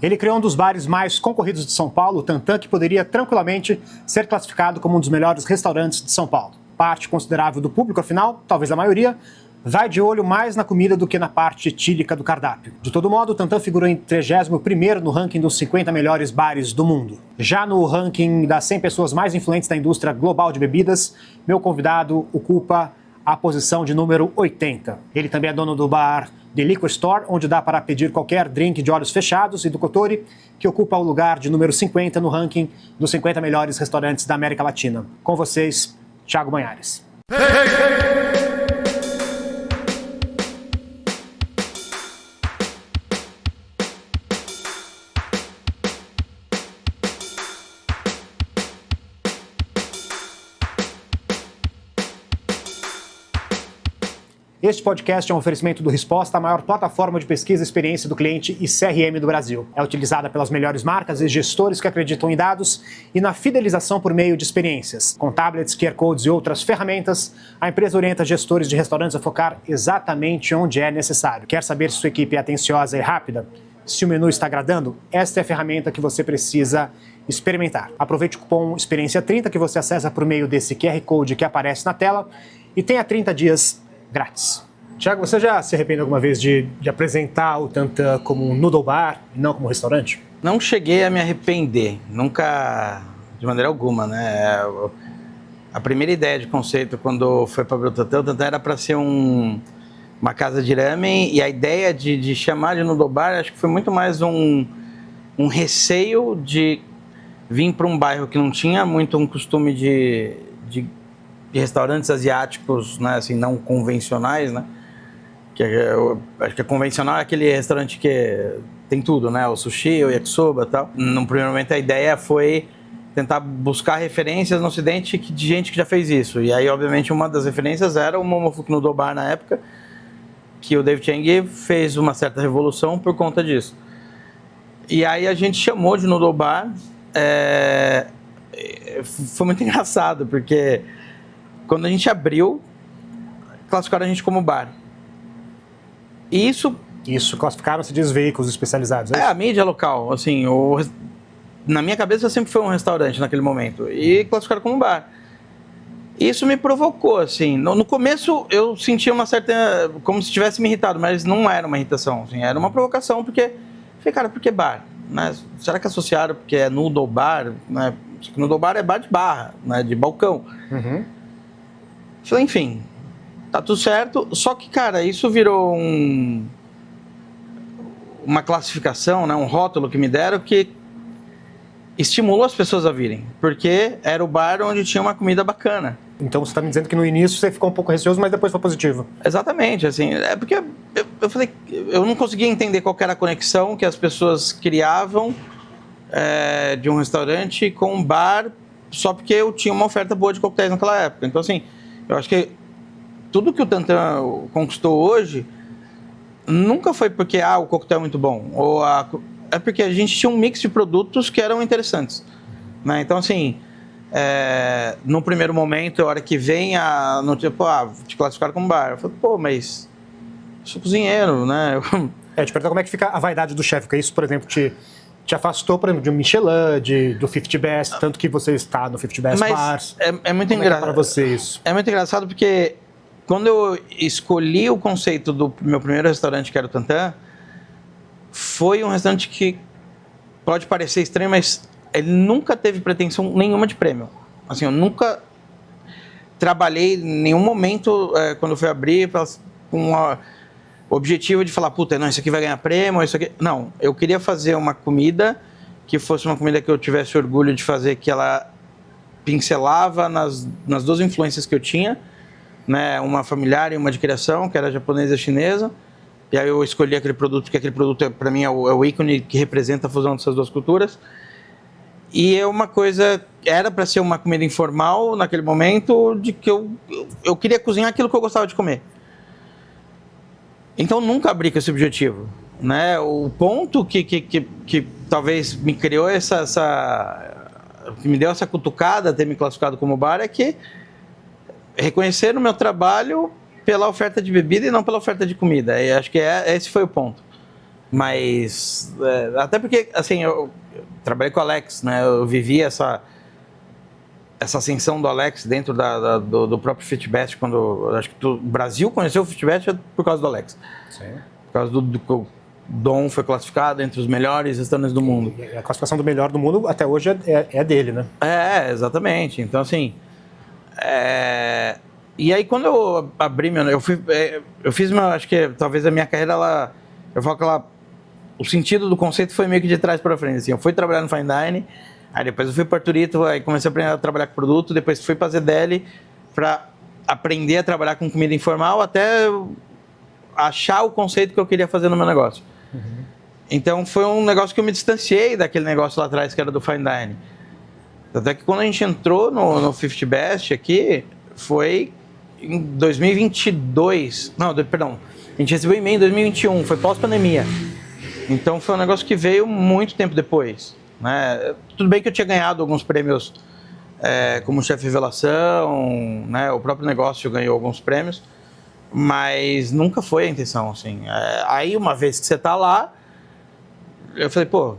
Ele criou um dos bares mais concorridos de São Paulo, o Tantã, que poderia tranquilamente ser classificado como um dos melhores restaurantes de São Paulo. Parte considerável do público, afinal, talvez a maioria, vai de olho mais na comida do que na parte etílica do cardápio. De todo modo, o Tantã figurou em 31º no ranking dos 50 melhores bares do mundo. Já no ranking das 100 pessoas mais influentes da indústria global de bebidas, meu convidado ocupa a posição de número 80. Ele também é dono do bar The Liquor Store, onde dá para pedir qualquer drink de olhos fechados, e do Kotori, que ocupa o lugar de número 50 no ranking dos 50 melhores restaurantes da América Latina. Com vocês, Thiago Banhares. Este podcast é um oferecimento do Resposta, a maior plataforma de pesquisa e experiência do cliente e CRM do Brasil. É utilizada pelas melhores marcas e gestores que acreditam em dados e na fidelização por meio de experiências. Com tablets, QR Codes e outras ferramentas, a empresa orienta gestores de restaurantes a focar exatamente onde é necessário. Quer saber se sua equipe é atenciosa e rápida? Se o menu está agradando? Esta é a ferramenta que você precisa experimentar. Aproveite o cupom Experiência30 que você acessa por meio desse QR Code que aparece na tela e tenha 30 dias grátis. Thiago, você já se arrepende alguma vez de apresentar o Tantã como um noodle bar e não como um restaurante? Não cheguei a me arrepender, nunca, de maneira alguma, né? A primeira ideia de conceito quando foi para abrir o Tantã era para ser uma casa de ramen, e a ideia de chamar de noodle bar acho que foi muito mais um receio de vir para um bairro que não tinha muito um costume de restaurantes asiáticos, né, assim, não convencionais, né? Eu acho que convencional é aquele restaurante que tem tudo, né? O sushi, o yakisoba e tal. No primeiro momento a ideia foi tentar buscar referências no Ocidente de gente que já fez isso. E aí, obviamente, uma das referências era o Momofuku Noodle Bar na época, que o David Chang fez uma certa revolução por conta disso. E aí a gente chamou de Noodle Bar. Foi muito engraçado, porque quando a gente abriu, classificaram a gente como bar. E isso classificaram-se de veículos especializados. É a mídia local. Assim, na minha cabeça sempre foi um restaurante naquele momento. E classificaram como bar. Isso me provocou, assim. No começo eu sentia uma certa... como se tivesse me irritado, mas não era uma irritação. Assim, era uma provocação, porque... falei, cara, por que bar? Né? Será que associaram porque é noodle bar? Né? Noodle bar é bar de barra, né? De balcão. Uhum. Falei, enfim, tá tudo certo. Só que, cara, isso virou uma classificação, né, um rótulo que me deram que estimulou as pessoas a virem. Porque era o bar onde tinha uma comida bacana. Então você está me dizendo que no início você ficou um pouco receoso, mas depois foi positivo. Exatamente, assim, é porque eu falei, eu não conseguia entender qual que era a conexão que as pessoas criavam de um restaurante com um bar, só porque eu tinha uma oferta boa de coquetéis naquela época. Então, assim, eu acho que tudo que o Tantã conquistou hoje nunca foi porque o coquetel é muito bom, é porque a gente tinha um mix de produtos que eram interessantes, né? Então, assim, no primeiro momento, a hora que vem te classificaram como bar, eu falei, mas eu sou cozinheiro, né? Te perguntar como é que fica a vaidade do chefe, porque isso, por exemplo, te afastou, por exemplo, de um Michelin, do 50 Best, tanto que você está no 50 Best Bars. É muito engraçado para você isso. É muito engraçado porque quando eu escolhi o conceito do meu primeiro restaurante, que era o Tantã, foi um restaurante que pode parecer estranho, mas ele nunca teve pretensão nenhuma de prêmio. Assim, eu nunca trabalhei em nenhum momento, quando eu fui abrir, com o objetivo de falar, não, isso aqui vai ganhar prêmio, isso aqui... Não, eu queria fazer uma comida que fosse uma comida que eu tivesse orgulho de fazer, que ela pincelava nas duas influências que eu tinha, né, uma familiar e uma de criação, que era japonesa e chinesa. E aí eu escolhi aquele produto, porque aquele produto, para mim, é o ícone que representa a fusão dessas duas culturas. E é uma coisa... Era para ser uma comida informal, naquele momento, de que eu queria cozinhar aquilo que eu gostava de comer. Então, nunca abri com esse objetivo, né? O ponto que talvez me criou que me deu essa cutucada, ter me classificado como bar, é que reconhecer o meu trabalho pela oferta de bebida e não pela oferta de comida. E acho que esse foi o ponto. Mas, até porque, assim, eu trabalhei com o Alex, né? Eu vivi essa ascensão do Alex dentro do próprio Fitbest, quando acho que o Brasil conheceu o Fitbest por causa do Alex. Sim. Por causa do que o Dom foi classificado entre os melhores restaurantes do mundo. E a classificação do melhor do mundo até hoje é dele, né? Exatamente. Então, assim... E aí, quando eu abri eu fiz acho que talvez a minha carreira, eu falo que o sentido do conceito foi meio que de trás para frente. Assim, eu fui trabalhar no Fine Dining, aí depois eu fui para Arturito, aí comecei a aprender a trabalhar com produto, depois fui para Zedeli para aprender a trabalhar com comida informal, até achar o conceito que eu queria fazer no meu negócio. Uhum. Então, foi um negócio que eu me distanciei daquele negócio lá atrás, que era do Fine Dining. Até que quando a gente entrou no 50 Best aqui, foi em 2022. Não, perdão. A gente recebeu e-mail em 2021, foi pós-pandemia. Então foi um negócio que veio muito tempo depois, né? Tudo bem que eu tinha ganhado alguns prêmios como chefe revelação, né? O próprio negócio ganhou alguns prêmios, mas nunca foi a intenção, assim. Aí uma vez que você tá lá, eu falei, pô,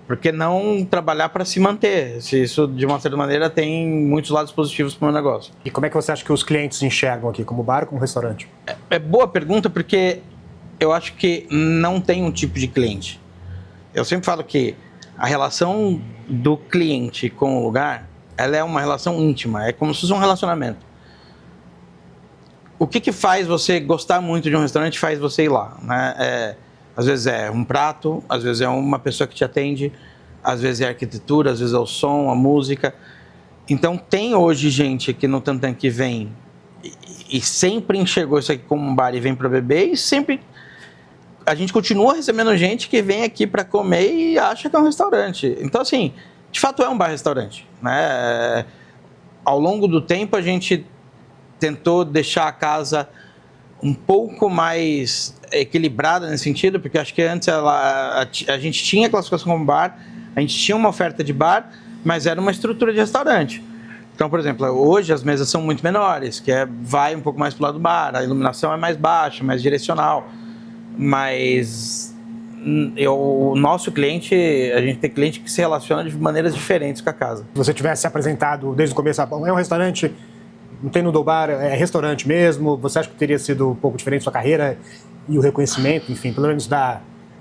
por que não trabalhar para se manter? Se isso, de uma certa maneira, tem muitos lados positivos para o meu negócio. E como é que você acha que os clientes enxergam aqui, como bar ou como restaurante? É boa pergunta, porque eu acho que não tem um tipo de cliente. Eu sempre falo que a relação do cliente com o lugar, ela é uma relação íntima, é como se fosse um relacionamento. O que faz você gostar muito de um restaurante faz você ir lá, né? Às vezes é um prato, às vezes é uma pessoa que te atende, às vezes é a arquitetura, às vezes é o som, a música. Então tem hoje gente aqui no Tantan que vem e sempre enxergou isso aqui como um bar e vem para beber, e sempre a gente continua recebendo gente que vem aqui para comer e acha que é um restaurante. Então, assim, de fato é um bar-restaurante, né? Ao longo do tempo a gente tentou deixar a casa um pouco mais equilibrada nesse sentido, porque acho que antes a gente tinha classificação como bar, a gente tinha uma oferta de bar, mas era uma estrutura de restaurante. Então, por exemplo, hoje as mesas são muito menores, vai um pouco mais para o lado do bar, a iluminação é mais baixa, mais direcional, mas o nosso cliente, a gente tem cliente que se relaciona de maneiras diferentes com a casa. Se você tivesse se apresentado desde o começo, é um restaurante, não tem noodle bar, é restaurante mesmo, você acha que teria sido um pouco diferente sua carreira e o reconhecimento, enfim, pelo menos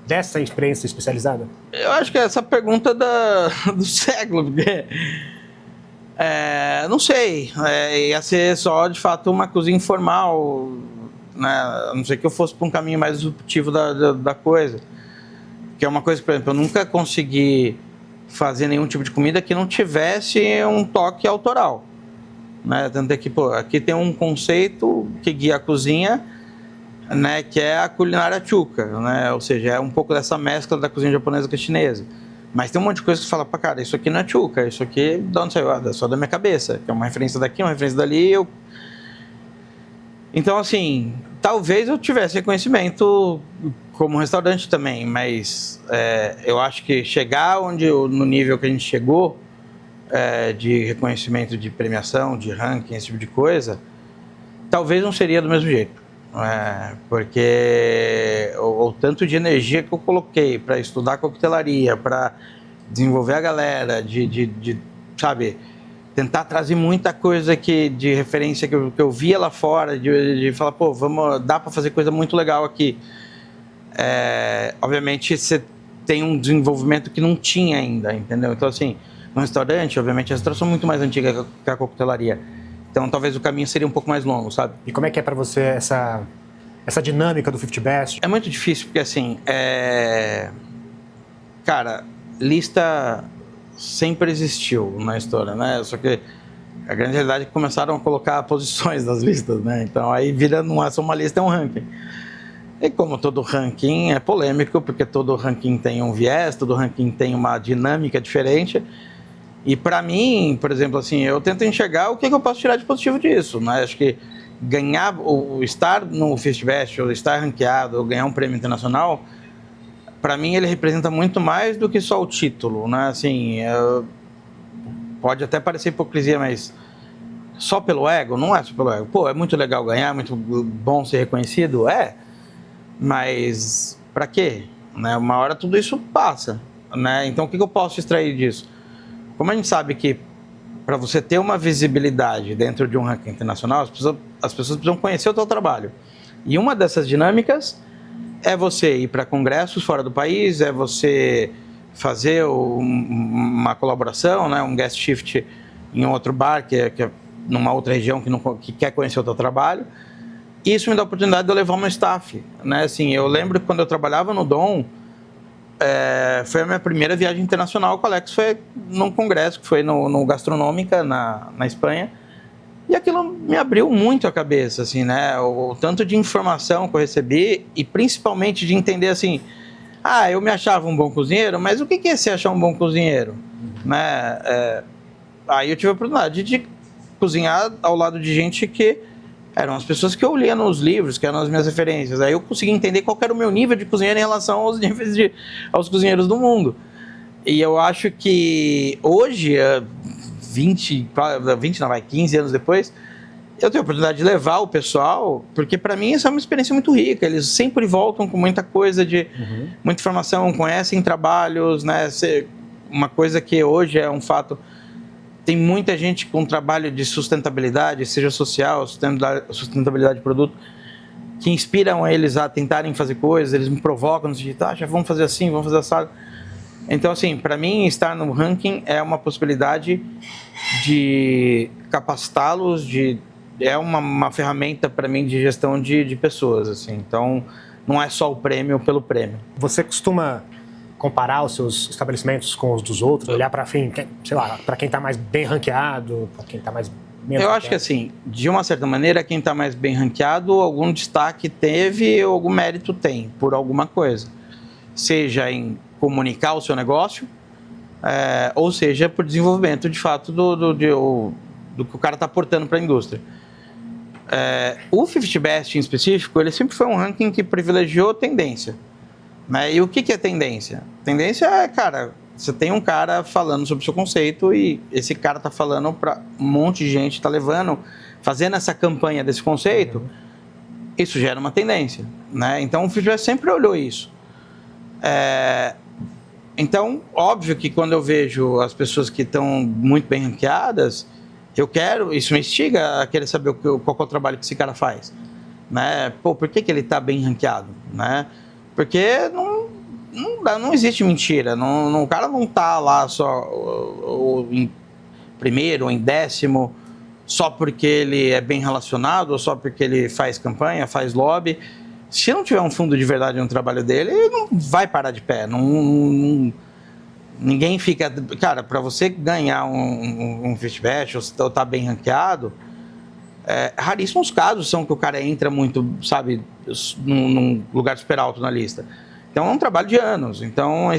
dessa experiência especializada? Eu acho que é essa pergunta do século, porque não sei, ia ser só de fato uma cozinha informal, né? A não ser que eu fosse para um caminho mais disruptivo da coisa, que é uma coisa, por exemplo, eu nunca consegui fazer nenhum tipo de comida que não tivesse um toque autoral, né? Tanto é que, aqui tem um conceito que guia a cozinha, né, que é a culinária chuka, né? Ou seja, é um pouco dessa mescla da cozinha japonesa com a chinesa. Mas tem um monte de coisa que você fala, cara, isso aqui não é chuka, isso aqui de onde saiu? É só da minha cabeça, que é uma referência daqui, uma referência dali. Então, assim, talvez eu tivesse reconhecimento como restaurante também, mas eu acho que chegar no nível que a gente chegou, de reconhecimento de premiação, de ranking, esse tipo de coisa, talvez não seria do mesmo jeito. Porque o tanto de energia que eu coloquei para estudar coquetelaria, para desenvolver a galera, sabe, tentar trazer muita coisa de referência que eu via lá fora, de falar, pô, dá para fazer coisa muito legal aqui. Obviamente você tem um desenvolvimento que não tinha ainda, entendeu? Então, assim, no restaurante, obviamente, a restauração é muito mais antiga que a coquetelaria. Então, talvez o caminho seria um pouco mais longo, sabe? E como é que é para você essa dinâmica do 50 Best? É muito difícil, porque assim, cara, lista sempre existiu na história, né? Só que a grande realidade é que começaram a colocar posições nas listas, né? Então, aí virando uma lista é um ranking. E como todo ranking é polêmico, porque todo ranking tem um viés, todo ranking tem uma dinâmica diferente. E para mim, por exemplo, assim, eu tento enxergar o que eu posso tirar de positivo disso, né? Acho que ganhar, estar no 50 Best, ou estar ranqueado, ou ganhar um prêmio internacional, para mim ele representa muito mais do que só o título, né? Assim, pode até parecer hipocrisia, mas só pelo ego? Não é só pelo ego. Pô, é muito legal ganhar, muito bom ser reconhecido? Mas para quê? né? Uma hora tudo isso passa, né? Então, o que eu posso extrair disso? Como a gente sabe que para você ter uma visibilidade dentro de um ranking internacional, as pessoas precisam conhecer o teu trabalho. E uma dessas dinâmicas é você ir para congressos fora do país, é você fazer uma colaboração, né, um guest shift em outro bar, que é numa outra região que quer conhecer o teu trabalho. Isso me dá a oportunidade de eu levar o meu staff, né? Assim, eu lembro que quando eu trabalhava no Dom, foi a minha primeira viagem internacional com o Alex, foi num congresso que foi no Gastronômica, na Espanha, e aquilo me abriu muito a cabeça, assim, né? O tanto de informação que eu recebi e principalmente de entender, assim, eu me achava um bom cozinheiro, mas o que é se achar um bom cozinheiro? Né? Aí eu tive a oportunidade de cozinhar ao lado de gente que eram as pessoas que eu lia nos livros, que eram as minhas referências. Aí eu consegui entender qual era o meu nível de cozinheiro em relação aos níveis aos cozinheiros do mundo. E eu acho que hoje, 15 anos depois, eu tenho a oportunidade de levar o pessoal, porque para mim essa é uma experiência muito rica. Eles sempre voltam com muita coisa, muita informação, conhecem trabalhos, né? Uma coisa que hoje é um fato... Tem muita gente com trabalho de sustentabilidade, seja social, sustentabilidade de produto, que inspiram eles a tentarem fazer coisas, eles me provocam, já vamos fazer assim, vamos fazer assado. Então, assim, para mim, estar no ranking é uma possibilidade de capacitá-los, é uma ferramenta para mim de gestão de pessoas, assim. Então, não é só o prêmio pelo prêmio. Você costuma comparar os seus estabelecimentos com os dos outros, olhar para, sei lá, para quem está mais bem ranqueado, para quem está mais menos Eu ranqueado? acho que, assim, de uma certa maneira, quem está mais bem ranqueado, algum destaque teve, algum mérito tem, por alguma coisa. Seja em comunicar o seu negócio, ou seja, por desenvolvimento, de fato, do que o cara está aportando para a indústria. O 50 Best, em específico, ele sempre foi um ranking que privilegiou tendência. Né? E o que é tendência? Tendência é, cara, você tem um cara falando sobre o seu conceito e esse cara tá falando para um monte de gente, tá fazendo essa campanha desse conceito, isso gera uma tendência, né? Então o 50 Best sempre olhou isso. Então, óbvio que quando eu vejo as pessoas que estão muito bem ranqueadas, isso me instiga a querer saber qual é o trabalho que esse cara faz, né? Por que ele tá bem ranqueado, né? Porque não existe mentira. O cara não está lá só ou em primeiro ou em 10º só porque ele é bem relacionado ou só porque ele faz campanha, faz lobby. Se não tiver um fundo de verdade no trabalho dele, ele não vai parar de pé. Ninguém fica... Cara, para você ganhar um 50 Best ou estar tá bem ranqueado, raríssimos casos são que o cara entra muito, sabe, num lugar super alto na lista. Então é um trabalho de anos. Então,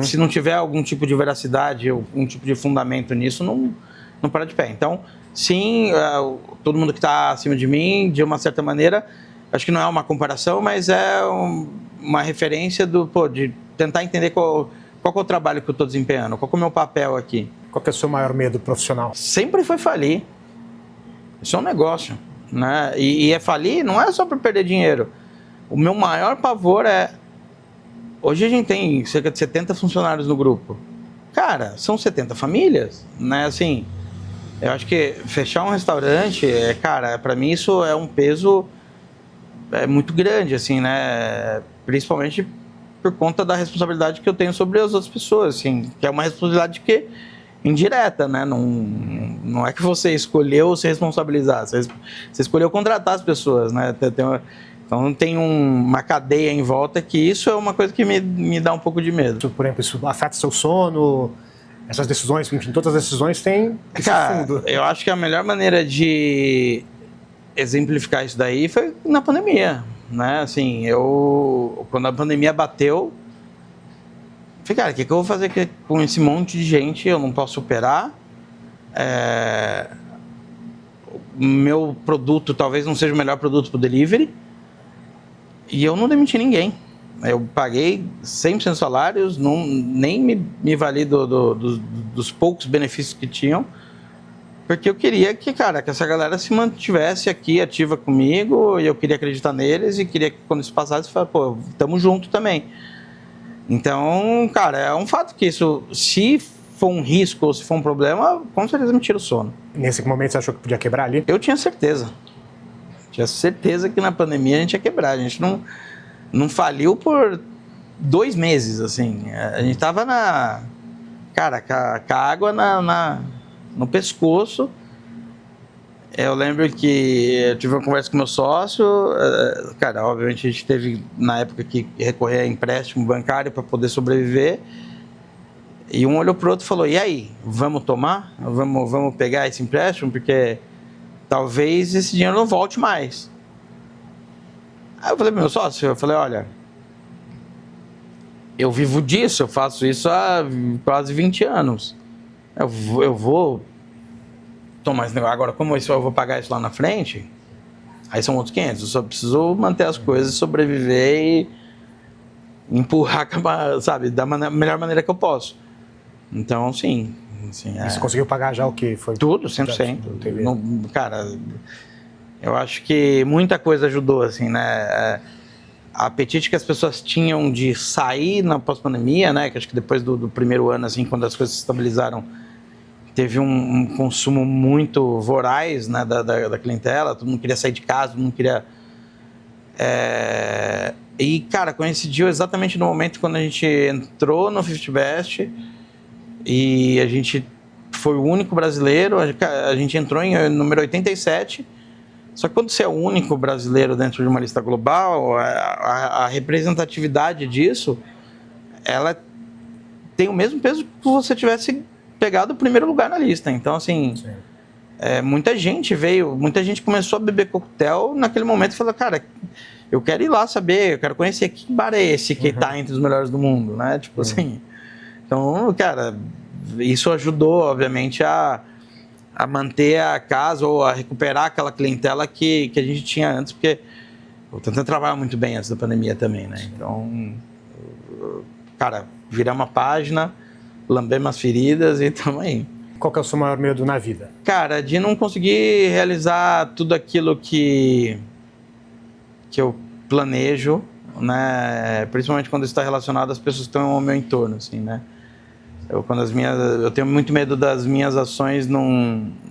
se não tiver algum tipo de veracidade, algum tipo de fundamento nisso, não para de pé. Então, sim, todo mundo que está acima de mim, de uma certa maneira, acho que não é uma comparação, mas é uma referência de tentar entender qual é o trabalho que eu estou desempenhando, qual é o meu papel aqui. Qual que é o seu maior medo profissional? Sempre foi falir. Isso é um negócio, né? E falir não é só para perder dinheiro. O meu maior pavor hoje a gente tem cerca de 70 funcionários no grupo. Cara, são 70 famílias, né? Assim, eu acho que fechar um restaurante, cara, para mim isso é um peso muito grande, assim, né? Principalmente por conta da responsabilidade que eu tenho sobre as outras pessoas, assim, que é uma responsabilidade indireta, né? Não é que você escolheu se responsabilizar, você escolheu contratar as pessoas, né? Então tem uma cadeia em volta que isso é uma coisa que me dá um pouco de medo. Por exemplo, isso afeta seu sono, essas decisões, enfim, todas as decisões têm esse fundo. Eu acho que a melhor maneira de exemplificar isso daí foi na pandemia, né? Assim, quando a pandemia bateu, falei, cara, o que eu vou fazer com esse monte de gente? Eu não posso operar. Meu produto talvez não seja o melhor produto para o delivery. E eu não demiti ninguém. Eu paguei 100% dos salários, nem me vali dos poucos benefícios que tinham, porque eu queria que essa galera se mantivesse aqui ativa comigo, e eu queria acreditar neles, e queria que quando isso passasse, tamo junto também. Então, cara, é um fato que isso, se for um risco ou se for um problema, com certeza me tira o sono. Nesse momento você achou que podia quebrar ali? Eu tinha certeza. Tinha certeza que na pandemia a gente ia quebrar. A gente não faliu por 2 meses, assim. A gente tava cara, com a água no pescoço. Eu lembro que eu tive uma conversa com meu sócio. Cara, obviamente a gente teve, na época, que recorrer a empréstimo bancário para poder sobreviver. E um olhou pro outro e falou, e aí, vamos tomar? Vamos pegar esse empréstimo? Porque talvez esse dinheiro não volte mais. Aí eu falei pro meu sócio, olha, eu vivo disso, eu faço isso há quase 20 anos. Eu vou tomar esse negócio. Agora, como eu vou pagar isso lá na frente, aí são outros 500. Eu só preciso manter as coisas, sobreviver e empurrar, sabe, da melhor maneira que eu posso. Então, sim. E você conseguiu pagar já o que foi? Tudo, 100%. Cara, eu acho que muita coisa ajudou, assim, né? A apetite que as pessoas tinham de sair na pós-pandemia, né? Que acho que depois do primeiro ano, assim, quando as coisas se estabilizaram, teve um consumo muito voraz, né, da clientela. Todo mundo queria sair de casa, todo mundo queria... E, cara, coincidiu exatamente no momento quando a gente entrou no 50 Best e a gente foi o único brasileiro. A gente entrou em número 87. Só que quando você é o único brasileiro dentro de uma lista global, a representatividade disso, ela tem o mesmo peso que se você tivesse pegado o primeiro lugar na lista. Então, assim, muita gente veio, muita gente começou a beber coquetel naquele momento e falou, cara, eu quero ir lá saber, eu quero conhecer que bar é esse que tá entre os melhores do mundo, né? Tipo assim. Então, cara, isso ajudou, obviamente, a manter a casa ou a recuperar aquela clientela que a gente tinha antes, porque o Tantan trabalha muito bem antes da pandemia também, né? Então, cara, virar uma página, lamber umas feridas e tamo aí. Qual que é o seu maior medo na vida? Cara, de não conseguir realizar tudo aquilo que eu planejo, né? Principalmente quando está relacionado às pessoas que estão ao meu entorno, assim, né? Eu tenho muito medo das minhas ações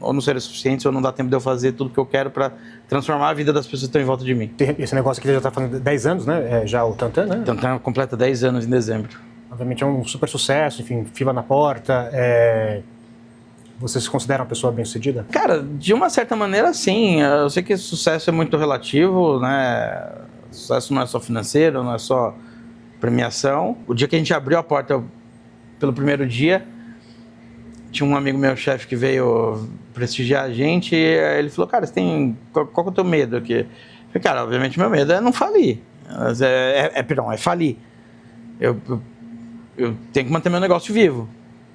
ou não serem suficientes ou não dar tempo de eu fazer tudo que eu quero para transformar a vida das pessoas que estão em volta de mim. Esse negócio aqui já está fazendo 10 anos, né? Já o Tantan, né? Tantan completa 10 anos em dezembro. Obviamente é um super sucesso, enfim, fila na porta. Você se considera uma pessoa bem-sucedida? Cara, de uma certa maneira, sim. Eu sei que sucesso é muito relativo, né? Sucesso não é só financeiro, não é só premiação. O dia que a gente abriu a porta pelo primeiro dia, tinha um amigo meu, chefe, que veio prestigiar a gente, e ele falou, cara, qual que é o teu medo aqui? Eu falei, cara, obviamente meu medo é não falir. É falir. Eu tenho que manter meu negócio vivo.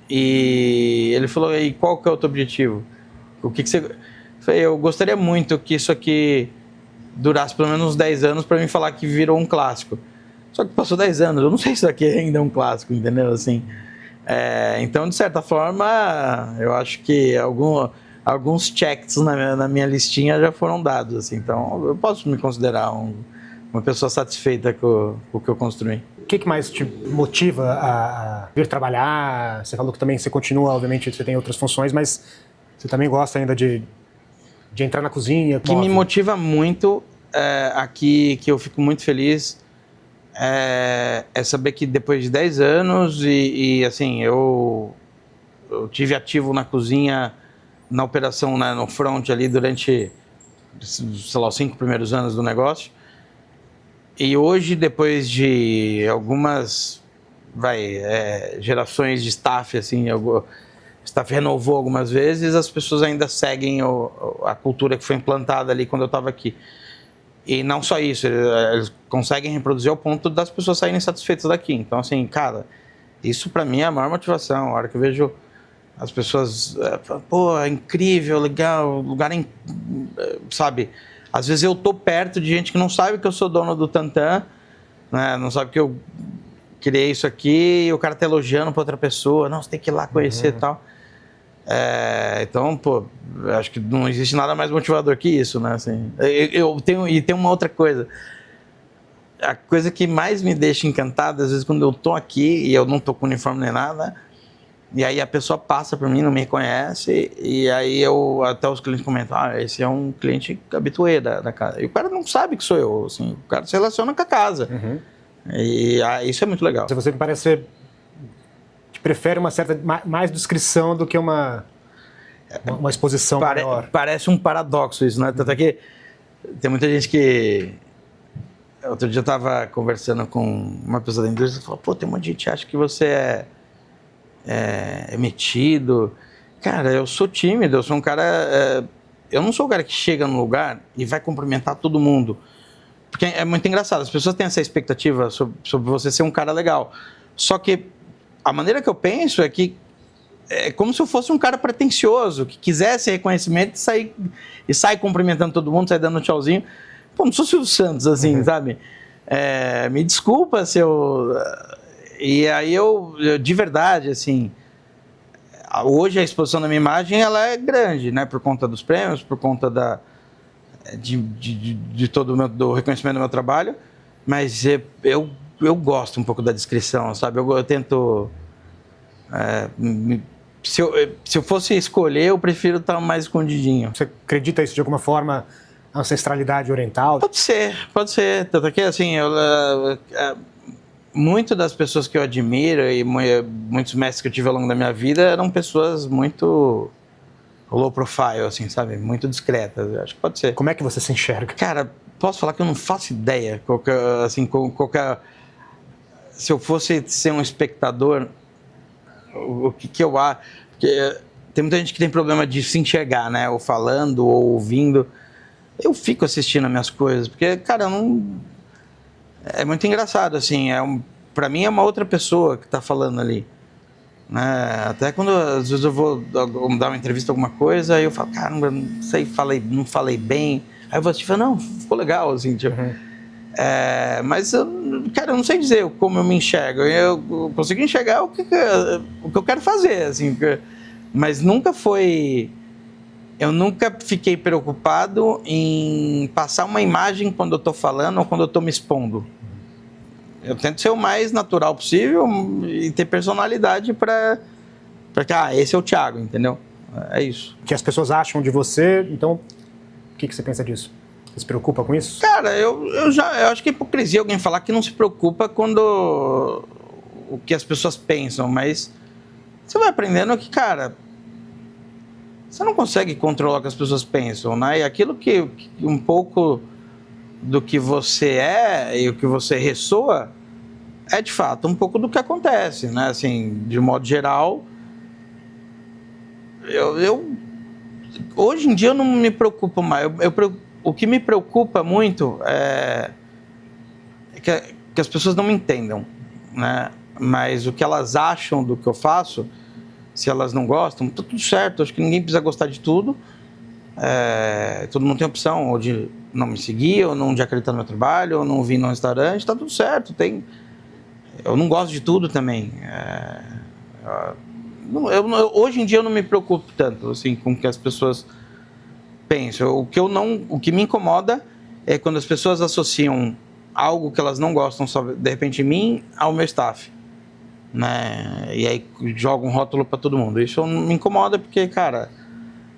E ele falou, e qual que é o teu objetivo? O que você... Eu falei, eu gostaria muito que isso aqui durasse pelo menos uns 10 anos para mim falar que virou um clássico. Só que passou 10 anos, eu não sei se isso aqui ainda é um clássico, entendeu? Assim, então, de certa forma, eu acho que alguns checks na minha listinha já foram dados. Assim, então, eu posso me considerar uma pessoa satisfeita com o que eu construí. O que mais te motiva a vir trabalhar? Você falou que também você continua, obviamente, você tem outras funções, mas você também gosta ainda de entrar na cozinha? O que me motiva muito aqui, que eu fico muito feliz, é saber que depois de 10 anos e assim, eu tive ativo na cozinha, na operação, né, no front ali durante, sei lá, os 5 primeiros anos do negócio. E hoje, depois de algumas gerações de staff, assim, o staff renovou algumas vezes, as pessoas ainda seguem a cultura que foi implantada ali quando eu estava aqui. E não só isso, eles conseguem reproduzir ao ponto das pessoas saírem satisfeitas daqui. Então, assim, cara, isso pra mim é a maior motivação. A hora que eu vejo as pessoas, pô, é incrível, legal, lugar, sabe? Às vezes eu tô perto de gente que não sabe que eu sou dono do Tantan, né? Não sabe que eu criei isso aqui e o cara tá elogiando pra outra pessoa. Não, você tem que ir lá conhecer e tal. Então, pô, acho que não existe nada mais motivador que isso, né? Assim, tem uma outra coisa. a coisa que mais me deixa encantado, às vezes, quando eu tô aqui e eu não tô com uniforme nem nada, e aí a pessoa passa por mim, não me conhece, e aí até os clientes comentam, esse é um cliente habituê da casa. E o cara não sabe que sou eu, assim, o cara se relaciona com a casa. E isso é muito legal. Você me parece ser, que prefere uma certa, mais descrição do que uma exposição maior. Parece um paradoxo isso, né? Tanto é que tem muita gente que... Outro dia eu estava conversando com uma pessoa da indústria e falou, pô, tem um monte de gente que acha que você é metido. Cara, eu sou tímido, eu sou um cara... eu não sou o cara que chega no lugar e vai cumprimentar todo mundo. Porque é muito engraçado, as pessoas têm essa expectativa sobre você ser um cara legal. Só que a maneira que eu penso é que é como se eu fosse um cara pretencioso, que quisesse reconhecimento e sai cumprimentando todo mundo, sai dando um tchauzinho. Pô, não sou Silvio Santos, assim, sabe? Me desculpa se eu... E aí eu, de verdade, assim... Hoje a exposição da minha imagem, ela é grande, né? Por conta dos prêmios, por conta de todo do reconhecimento do meu trabalho. Mas eu gosto um pouco da descrição, sabe? Eu tento... Se eu fosse escolher, eu prefiro estar mais escondidinho. Você acredita isso de alguma forma, ancestralidade oriental? Pode ser. Tanto que, assim, muito das pessoas que eu admiro e muitos mestres que eu tive ao longo da minha vida eram pessoas muito low profile, assim, sabe? Muito discretas. Eu acho que pode ser. Como é que você se enxerga? Cara, posso falar que eu não faço ideia. Se eu fosse ser um espectador, o que eu acho... Porque tem muita gente que tem problema de se enxergar, né? Ou falando, ou ouvindo. Eu fico assistindo as minhas coisas, porque, cara, eu não... É muito engraçado, assim, pra mim é uma outra pessoa que tá falando ali, né? Até quando, às vezes, eu vou dar uma entrevista, alguma coisa, aí eu falo, caramba, não sei, não falei bem. Aí eu vou assistir e falo, não, ficou legal, assim, tipo... Mas, cara, eu não sei dizer como eu me enxergo. Eu consigo enxergar o que eu quero fazer, assim, mas nunca foi... Eu nunca fiquei preocupado em passar uma imagem quando eu estou falando ou quando eu estou me expondo. Eu tento ser o mais natural possível e ter personalidade para que, esse é o Thiago, entendeu? É isso. O que as pessoas acham de você, então, o que você pensa disso? Você se preocupa com isso? Cara, eu acho que é hipocrisia alguém falar que não se preocupa quando o que as pessoas pensam, mas você vai aprendendo que, cara... Você não consegue controlar o que as pessoas pensam, né? E aquilo que um pouco do que você é e o que você ressoa é, de fato, um pouco do que acontece, né? Assim, de modo geral, hoje em dia eu não me preocupo mais. O que me preocupa muito é que as pessoas não me entendam, né? Mas o que elas acham do que eu faço... Se elas não gostam, tá tudo certo. Acho que ninguém precisa gostar de tudo. Todo mundo tem opção ou de não me seguir, ou não de acreditar no meu trabalho, ou não vir no restaurante. Tá tudo certo. Eu não gosto de tudo também. Hoje em dia eu não me preocupo tanto assim, com o que as pessoas pensam. O que me incomoda é quando as pessoas associam algo que elas não gostam, de repente, em mim, ao meu staff. Né? E aí joga um rótulo para todo mundo. Isso me incomoda porque, cara,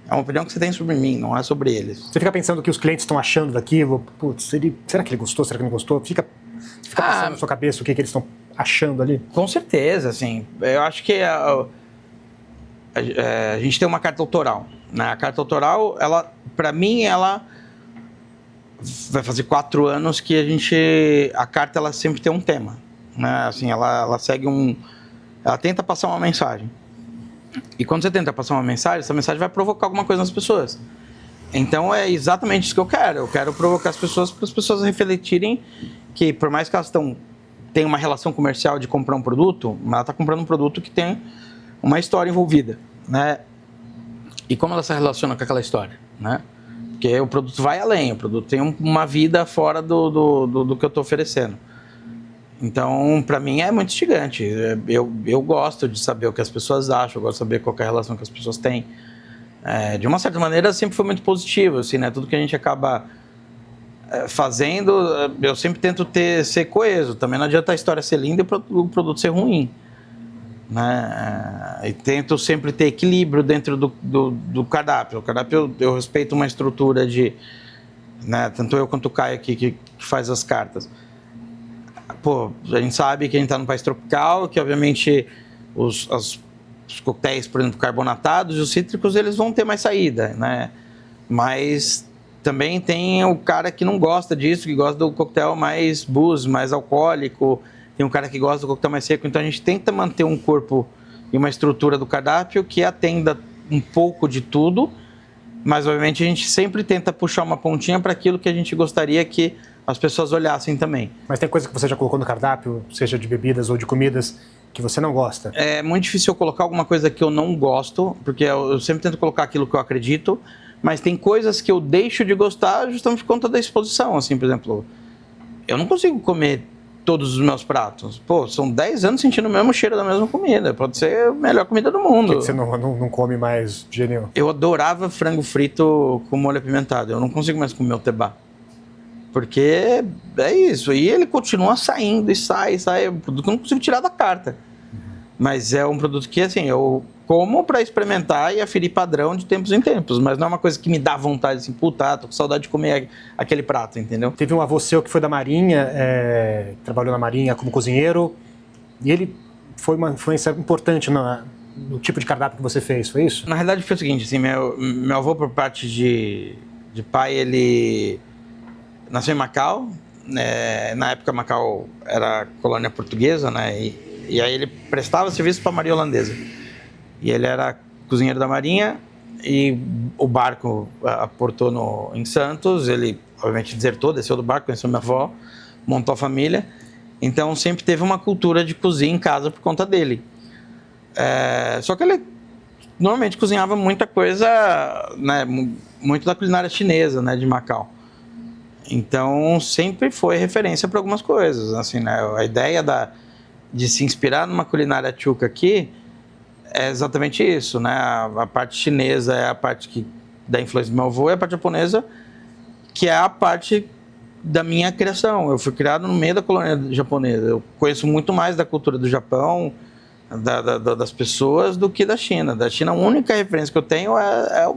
é uma opinião que você tem sobre mim, não é sobre eles. Você fica pensando o que os clientes estão achando daquilo? Putz, será que ele gostou? Será que não gostou? Fica passando na sua cabeça o que eles estão achando ali? Com certeza, assim. Eu acho que a gente tem uma carta autoral, né? A carta autoral, para mim, ela vai fazer 4 anos que a carta ela sempre tem um tema. Né? Assim, ela segue ela tenta passar uma mensagem. E quando você tenta passar uma mensagem, essa mensagem vai provocar alguma coisa nas pessoas. Então é exatamente isso que eu quero. Eu quero provocar as pessoas para as pessoas refletirem que, por mais que elas tenham uma relação comercial de comprar um produto, ela está comprando um produto que tem uma história envolvida, né? E como ela se relaciona com aquela história, né? Porque o produto vai além, o produto tem uma vida fora do que eu estou oferecendo. Então, para mim é muito instigante. Eu gosto de saber o que as pessoas acham, eu gosto de saber qual é a relação que as pessoas têm. De uma certa maneira, sempre foi muito positivo, assim, né? Tudo que a gente acaba fazendo, eu sempre tento ser coeso. Também não adianta a história ser linda e o produto ser ruim. Né? E tento sempre ter equilíbrio dentro do cardápio. O cardápio, eu respeito uma estrutura de... Né? Tanto eu quanto o Caio aqui, que faz as cartas. Pô, a gente sabe que a gente está num país tropical, que obviamente os coquetéis, por exemplo, carbonatados e os cítricos, eles vão ter mais saída, né? Mas também tem o cara que não gosta disso, que gosta do coquetel mais booze, mais alcoólico. Tem um cara que gosta do coquetel mais seco. Então a gente tenta manter um corpo e uma estrutura do cardápio que atenda um pouco de tudo, mas obviamente a gente sempre tenta puxar uma pontinha para aquilo que a gente gostaria que as pessoas olhassem também. Mas tem coisa que você já colocou no cardápio, seja de bebidas ou de comidas, que você não gosta? É muito difícil eu colocar alguma coisa que eu não gosto, porque eu sempre tento colocar aquilo que eu acredito, mas tem coisas que eu deixo de gostar justamente por conta da exposição. Assim, por exemplo, eu não consigo comer todos os meus pratos. Pô, são 10 anos sentindo o mesmo cheiro da mesma comida. Pode ser a melhor comida do mundo. Por que você não come mais de nenhum? Eu adorava frango frito com molho apimentado. Eu não consigo mais comer o tebá. Porque é isso. E ele continua saindo e sai. É um produto que eu não consigo tirar da carta. Mas é um produto que, assim, eu como para experimentar e aferir padrão de tempos em tempos. Mas não é uma coisa que me dá vontade, assim, puta, tô com saudade de comer aquele prato, entendeu? Teve um avô seu que foi da Marinha, trabalhou na Marinha como cozinheiro, e ele foi uma influência importante no tipo de cardápio que você fez, foi isso? Na realidade foi o seguinte, assim, meu avô, por parte de pai, ele nasceu em Macau, né? Na época Macau era colônia portuguesa, né? E aí ele prestava serviço para a Marinha Holandesa. E ele era cozinheiro da Marinha e o barco aportou em Santos. Ele, obviamente, desertou, desceu do barco, conheceu minha avó, montou a família. Então, sempre teve uma cultura de cozinha em casa por conta dele. Só que ele normalmente cozinhava muita coisa, né, muito da culinária chinesa, né, de Macau. Então, sempre foi referência para algumas coisas. Assim, né, a ideia de se inspirar numa culinária tchuca aqui é exatamente isso, né? A parte chinesa é a parte da influência do meu avô, e a parte japonesa, que é a parte da minha criação. Eu fui criado no meio da colônia japonesa. Eu conheço muito mais da cultura do Japão, das pessoas, do que da China. Da China, a única referência que eu tenho é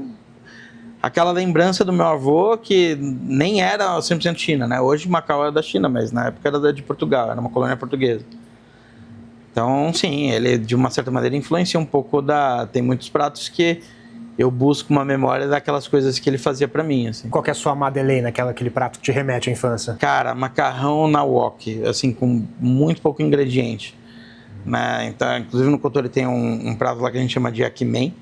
aquela lembrança do meu avô, que nem era 100% China, né? Hoje Macau é da China, mas na época era de Portugal, era uma colônia portuguesa. Então, sim, ele de uma certa maneira influencia um pouco tem muitos pratos que eu busco uma memória daquelas coisas que ele fazia pra mim, assim. Qual que é a sua Madeleine, aquele prato que te remete à infância? Cara, macarrão na wok, assim, com muito pouco ingrediente, né? Então, inclusive no Kotori tem um prato lá que a gente chama de yakimen,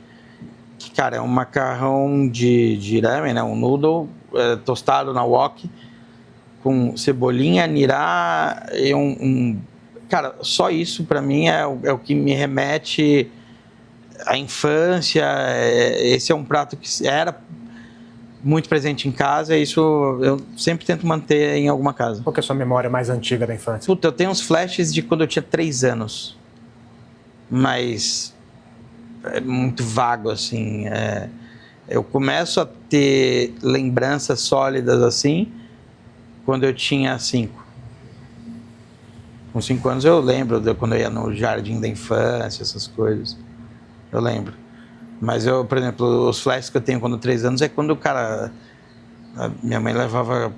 que, cara, é um macarrão de ramen, né? Um noodle tostado na wok, com cebolinha, nirá e Cara, só isso pra mim é o que me remete à infância. Esse é um prato que era muito presente em casa, e isso eu sempre tento manter em alguma casa. Qual que é a sua memória mais antiga da infância? Puta, eu tenho uns flashes de quando eu tinha 3 anos, mas é muito vago, assim. Eu começo a ter lembranças sólidas, assim, quando eu tinha 5. Com 5 anos eu lembro de quando eu ia no jardim da infância, essas coisas. Eu lembro. Mas por exemplo, os flashes que eu tenho quando 3 anos é quando o cara... minha mãe levava,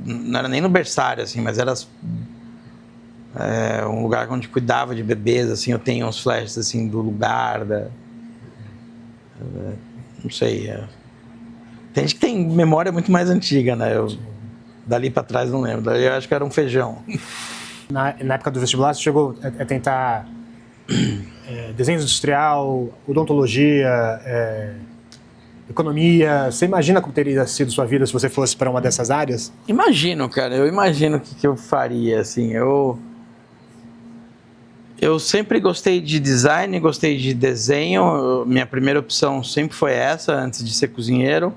não era nem no berçário, assim, mas era um lugar onde cuidava de bebês, assim. Eu tenho uns flashes, assim, do lugar, não sei. Tem gente que tem memória muito mais antiga, né? Dali pra trás não lembro. Dali eu acho que era um feijão. Na época do vestibular, você chegou a tentar desenho industrial, odontologia, economia. Você imagina como teria sido sua vida se você fosse para uma dessas áreas? Imagino, cara. Eu imagino o que eu faria, assim. Eu sempre gostei de design, gostei de desenho. Minha primeira opção sempre foi essa, antes de ser cozinheiro.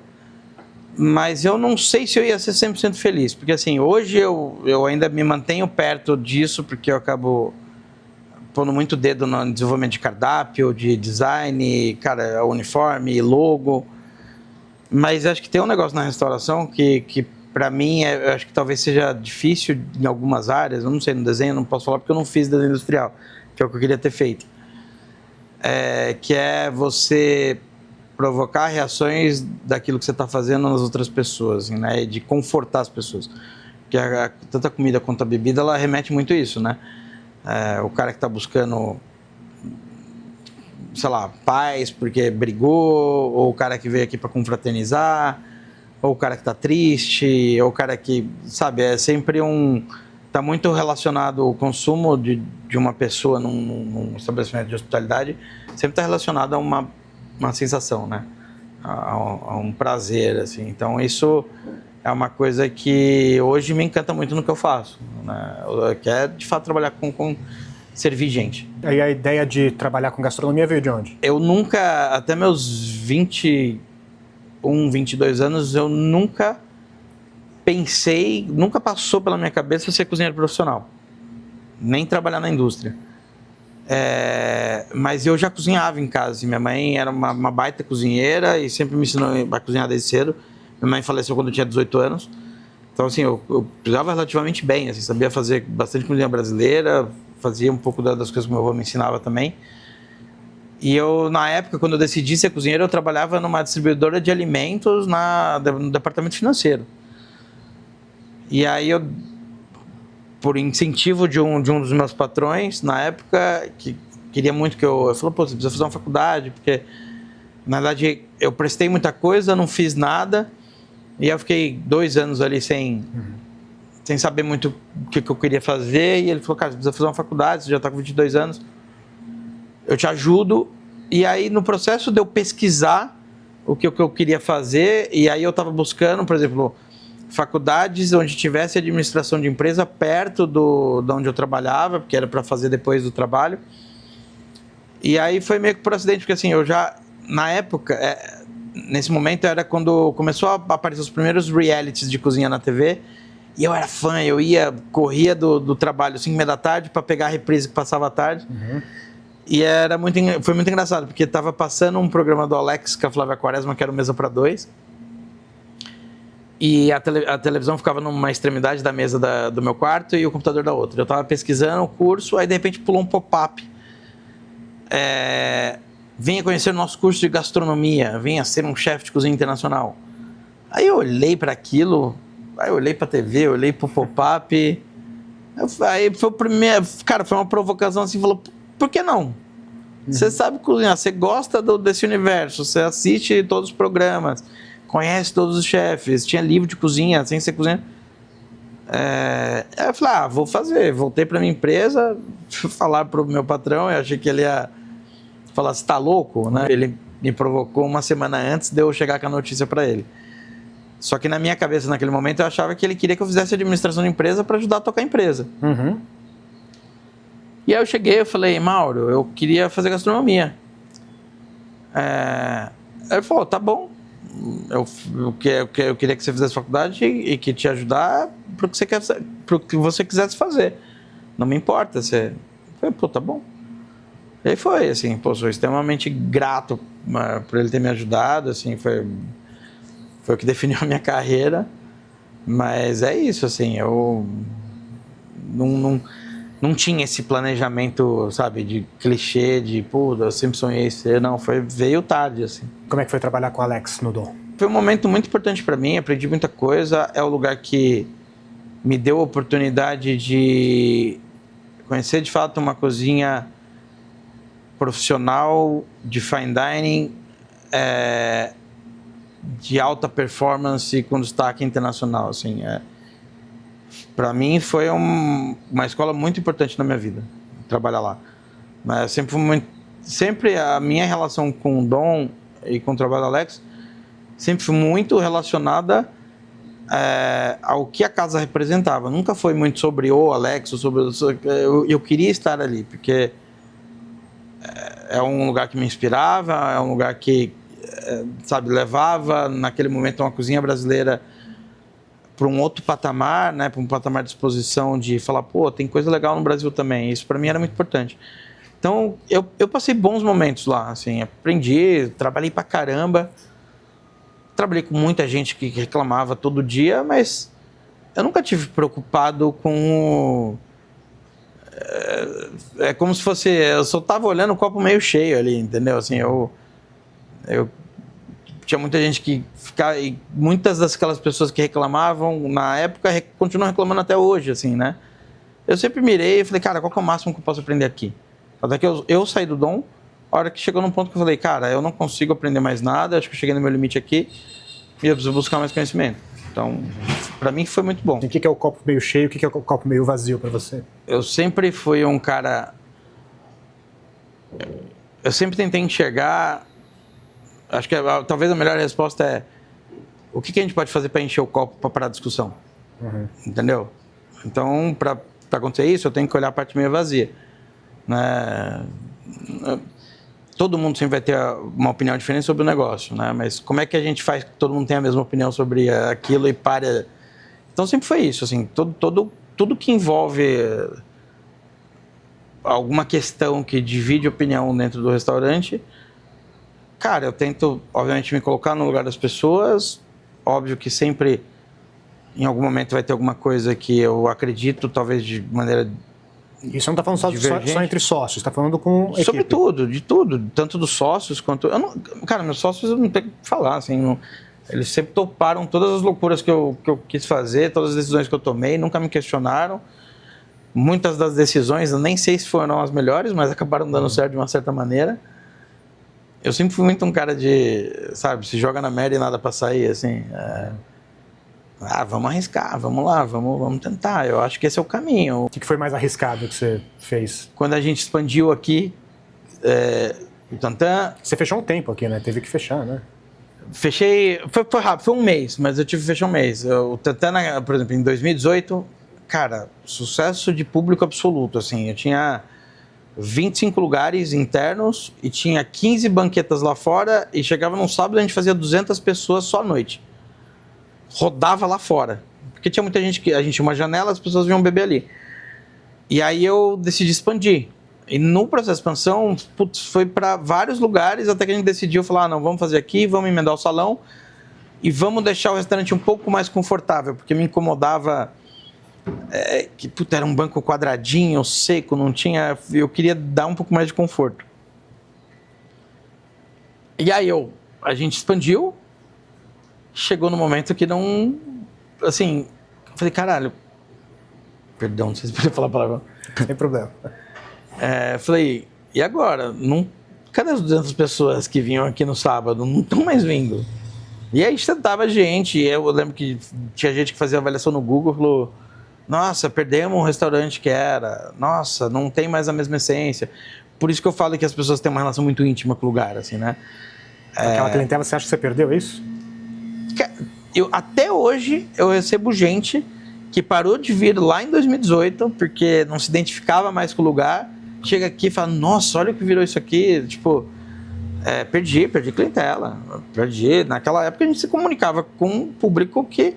Mas eu não sei se eu ia ser 100% feliz, porque assim, hoje eu ainda me mantenho perto disso, porque eu acabo pondo muito dedo no desenvolvimento de cardápio, de design, cara, uniforme, logo. Mas acho que tem um negócio na restauração que para mim, eu acho que talvez seja difícil em algumas áreas, eu não sei, no desenho eu não posso falar porque eu não fiz desenho industrial, que é o que eu queria ter feito. Que é você provocar reações daquilo que você está fazendo nas outras pessoas, né? De confortar as pessoas. Porque tanto a comida quanto a bebida, ela remete muito a isso, né? O cara que está buscando, sei lá, paz porque brigou, ou o cara que veio aqui para confraternizar, ou o cara que está triste, ou o cara que, sabe, é sempre está muito relacionado o consumo de uma pessoa num estabelecimento de hospitalidade, sempre está relacionado a uma sensação, né? A um prazer, assim. Então, isso é uma coisa que hoje me encanta muito no que eu faço, né? Eu quero, de fato, trabalhar com servir gente. E a ideia de trabalhar com gastronomia veio de onde? Eu nunca, até meus 21, 22 anos, eu nunca pensei, nunca passou pela minha cabeça ser cozinheiro profissional, nem trabalhar na indústria. Mas eu já cozinhava em casa, minha mãe era uma baita cozinheira e sempre me ensinou a cozinhar desde cedo. Minha mãe faleceu quando eu tinha 18 anos, então assim, eu cozinhava relativamente bem, assim, sabia fazer bastante comida brasileira, fazia um pouco das coisas que meu avô me ensinava também. E eu, na época, quando eu decidi ser cozinheiro, eu trabalhava numa distribuidora de alimentos no departamento financeiro. E aí eu, por incentivo de um dos meus patrões, na época, que queria muito que eu falei, pô, você precisa fazer uma faculdade, porque, na verdade, eu prestei muita coisa, não fiz nada, e eu fiquei 2 anos ali sem saber muito o que eu queria fazer, e ele falou, cara, você precisa fazer uma faculdade, você já está com 22 anos, eu te ajudo. E aí, no processo de eu pesquisar o que eu queria fazer, e aí eu estava buscando, por exemplo, faculdades onde tivesse administração de empresa perto de onde eu trabalhava, porque era para fazer depois do trabalho. E aí foi meio que por acidente, porque assim, eu já, na época, nesse momento era quando começou a aparecer os primeiros realities de cozinha na TV, e eu era fã, eu corria do trabalho 5h30 da tarde para pegar a reprise que passava à tarde. E foi muito engraçado, porque estava passando um programa do Alex com a Flávia Quaresma, que era o Mesa para Dois. E a televisão ficava numa extremidade da mesa do meu quarto e o computador da outra. Eu estava pesquisando o curso, aí de repente pulou um pop-up. Venha conhecer o nosso curso de gastronomia, venha ser um chefe de cozinha internacional. Aí eu olhei para aquilo, aí eu olhei para a TV, eu olhei para o pop-up. Aí foi o primeiro... Cara, foi uma provocação assim, falou, por que não? Você sabe cozinhar, você gosta desse universo, você assiste todos os programas, conhece todos os chefes, tinha livro de cozinha, sem ser cozinha. Eu falei, vou fazer. Voltei para minha empresa, fui falar para o meu patrão, eu achei que ele ia falar, você tá louco? Né? Ele me provocou uma semana antes de eu chegar com a notícia para ele. Só que na minha cabeça, naquele momento, eu achava que ele queria que eu fizesse administração de empresa para ajudar a tocar a empresa. E aí eu cheguei e falei, Mauro, eu queria fazer gastronomia. Ele falou, tá bom. Eu queria que você fizesse faculdade e que te ajudar pro que você quisesse fazer. Não me importa. Eu falei, pô, tá bom. E aí foi, assim, pô, sou extremamente grato por ele ter me ajudado, assim, foi o que definiu a minha carreira. Mas é isso, assim, eu não tinha esse planejamento, sabe, de clichê, de, pô, eu sempre sonhei ser, não, veio tarde, assim. Como é que foi trabalhar com o Alex no Dom? Foi um momento muito importante para mim, aprendi muita coisa, é o lugar que me deu a oportunidade de conhecer, de fato, uma cozinha profissional de fine dining, de alta performance com destaque internacional, assim, para mim foi uma escola muito importante na minha vida, trabalhar lá. Mas sempre a minha relação com o Dom e com o trabalho do Alex sempre foi muito relacionada ao que a casa representava. Nunca foi muito sobre o Alex, eu queria estar ali, porque é um lugar que me inspirava, é um lugar que, sabe, levava naquele momento uma cozinha brasileira para um outro patamar, né, para um patamar de exposição, de falar, pô, tem coisa legal no Brasil também. Isso para mim era muito importante. Então, eu passei bons momentos lá, assim, aprendi, trabalhei pra caramba. trabalhei com muita gente que reclamava todo dia, mas eu nunca tive preocupado com... É como se fosse... Eu só tava olhando o copo meio cheio ali, entendeu? Assim, eu tinha muita gente que ficava... E muitas daquelas pessoas que reclamavam na época continuam reclamando até hoje, assim, né? Eu sempre mirei e falei, cara, qual que é o máximo que eu posso aprender aqui? Até que eu saí do Dom, a hora que chegou num ponto que eu falei, cara, eu não consigo aprender mais nada, acho que eu cheguei no meu limite aqui e eu preciso buscar mais conhecimento. Então, para mim foi muito bom. E o que é o copo meio cheio e o que é o copo meio vazio para você? Eu sempre fui um cara... Eu sempre tentei enxergar... Acho que talvez a melhor resposta é o que a gente pode fazer para encher o copo para parar a discussão? Entendeu? Então, para acontecer isso, eu tenho que olhar a parte meio vazia. Né? Todo mundo sempre vai ter uma opinião diferente sobre o negócio, né? Mas como é que a gente faz que todo mundo tenha a mesma opinião sobre aquilo e para... Então sempre foi isso, assim, tudo que envolve alguma questão que divide opinião dentro do restaurante, cara, eu tento, obviamente, me colocar no lugar das pessoas, óbvio que sempre, em algum momento, vai ter alguma coisa que eu acredito, talvez de maneira... Isso não está falando só entre sócios, está falando com equipe. Sobre tudo, de tudo, tanto dos sócios quanto... Cara, meus sócios eu não tenho o que falar, assim, eles sempre toparam todas as loucuras que eu quis fazer, todas as decisões que eu tomei, nunca me questionaram. Muitas das decisões, eu nem sei se foram as melhores, mas acabaram dando certo de uma certa maneira. Eu sempre fui muito um cara de, sabe, se joga na merda e nada pra sair, assim. Vamos arriscar, vamos lá, vamos tentar. Eu acho que esse é o caminho. O que foi mais arriscado que você fez? Quando a gente expandiu aqui, o Tantan... Você fechou um tempo aqui, né? Teve que fechar, né? Fechei, foi rápido, foi um mês, mas eu tive que fechar um mês. O Tantan, por exemplo, em 2018, cara, sucesso de público absoluto, assim. Eu tinha 25 lugares internos e tinha 15 banquetas lá fora e chegava num sábado e a gente fazia 200 pessoas só à noite. Rodava lá fora. Porque tinha muita gente a gente tinha uma janela, as pessoas vinham beber ali. E aí eu decidi expandir. E no processo de expansão, foi para vários lugares até que a gente decidiu falar, não, vamos fazer aqui, vamos emendar o salão e vamos deixar o restaurante um pouco mais confortável, porque me incomodava que era um banco quadradinho, seco, não tinha... Eu queria dar um pouco mais de conforto. E aí a gente expandiu, chegou no momento que não... Assim, eu falei, caralho, perdão, não sei se podia falar a palavra. Sem problema. Falei, e agora? Cadê as 200 pessoas que vinham aqui no sábado? Não estão mais vindo. E aí tentava gente, eu lembro que tinha gente que fazia avaliação no Google, falou, nossa, perdemos um restaurante que era, nossa, não tem mais a mesma essência. Por isso que eu falo que as pessoas têm uma relação muito íntima com o lugar, assim, né? Aquela clientela, você acha que você perdeu isso? Até hoje, eu recebo gente que parou de vir lá em 2018, porque não se identificava mais com o lugar, chega aqui e fala, nossa, olha o que virou isso aqui, tipo, perdi clientela, naquela época a gente se comunicava com um público que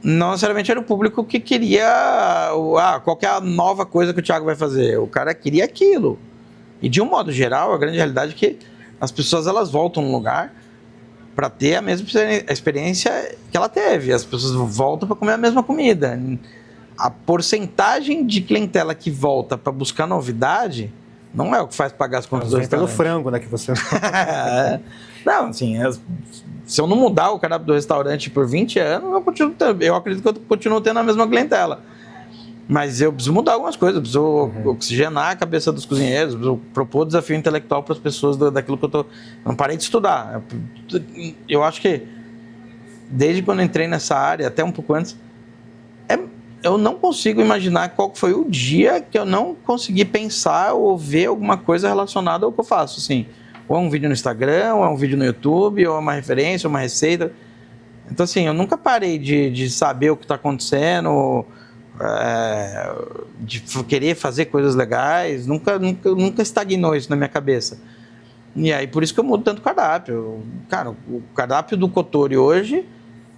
não necessariamente era o público que queria, qual que é a nova coisa que o Thiago vai fazer, o cara queria aquilo, e de um modo geral, a grande realidade é que as pessoas elas voltam no lugar para ter a mesma experiência que ela teve. As pessoas voltam para comer a mesma comida. A porcentagem de clientela que volta para buscar novidade não é o que faz pagar as contas do restaurante. Pelo frango, né, que você... Não, assim, se eu não mudar o cardápio do restaurante por 20 anos, eu acredito que eu continuo tendo a mesma clientela. Mas eu preciso mudar algumas coisas, eu preciso oxigenar a cabeça dos cozinheiros, preciso propor desafio intelectual para as pessoas daquilo que eu não parei de estudar. Eu acho que desde quando eu entrei nessa área, até um pouco antes, eu não consigo imaginar qual foi o dia que eu não consegui pensar ou ver alguma coisa relacionada ao que eu faço, assim. Ou é um vídeo no Instagram, ou é um vídeo no YouTube, ou é uma referência, ou uma receita. Então, assim, eu nunca parei de saber o que está acontecendo, de querer fazer coisas legais, nunca estagnou isso na minha cabeça. E aí, por isso que eu mudo tanto o cardápio. Cara, o cardápio do Kotori hoje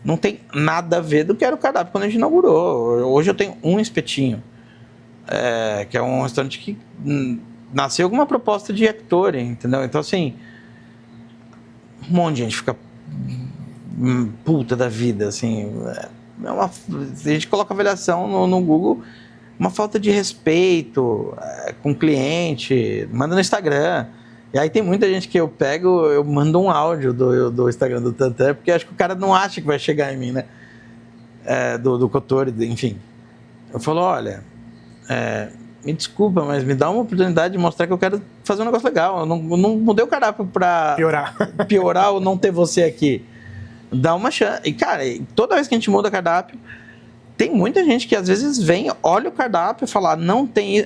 não tem nada a ver do que era o cardápio quando a gente inaugurou. Hoje eu tenho um espetinho, que é um restaurante que nasceu com uma proposta de yakitori, entendeu? Então, assim, um monte de gente fica puta da vida, assim. A gente coloca avaliação no Google, uma falta de respeito com o cliente, manda no Instagram. E aí tem muita gente que eu mando um áudio do Instagram do Tantan, porque acho que o cara não acha que vai chegar em mim, né? Do Kotori, enfim. Eu falo, olha, me desculpa, mas me dá uma oportunidade de mostrar que eu quero fazer um negócio legal. Eu não mudei o cardápio pra piorar ou não ter você aqui. Dá uma chance. E, cara, toda vez que a gente muda cardápio, tem muita gente que às vezes vem, olha o cardápio e fala, não tem...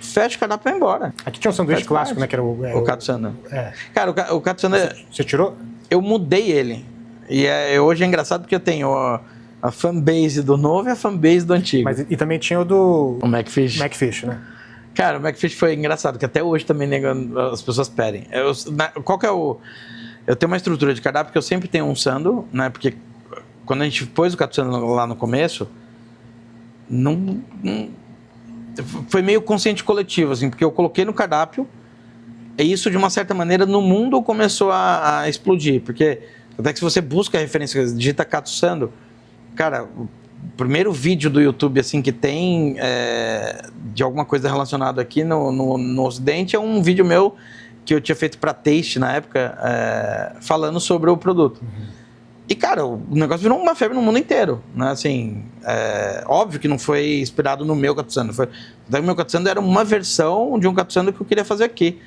Fecha o cardápio e vai embora. Aqui tinha um sanduíche clássico, né? Que era o Katsuna. Cara, o Katsuna... Você tirou? Eu mudei ele. E hoje é engraçado porque eu tenho a fanbase do novo e a fanbase do antigo. Mas e também tinha o do... O McFish. McFish, né? Cara, o McFish foi engraçado, porque até hoje também as pessoas pedem. Qual que é o... Eu tenho uma estrutura de cardápio que eu sempre tenho um sando, né? Porque quando a gente pôs o Katsuna lá no começo, foi meio consciente coletivo, assim, porque eu coloquei no cardápio e isso, de uma certa maneira, no mundo começou a explodir, porque até que se você busca a referência, digita Katsando, cara, o primeiro vídeo do YouTube, assim, que tem de alguma coisa relacionada aqui no Ocidente é um vídeo meu que eu tinha feito para Taste na época, falando sobre o produto. E, cara, o negócio virou uma febre no mundo inteiro, né? Assim, óbvio que não foi inspirado no meu Katsando. O meu Katsando era uma versão de um Katsando que eu queria fazer aqui.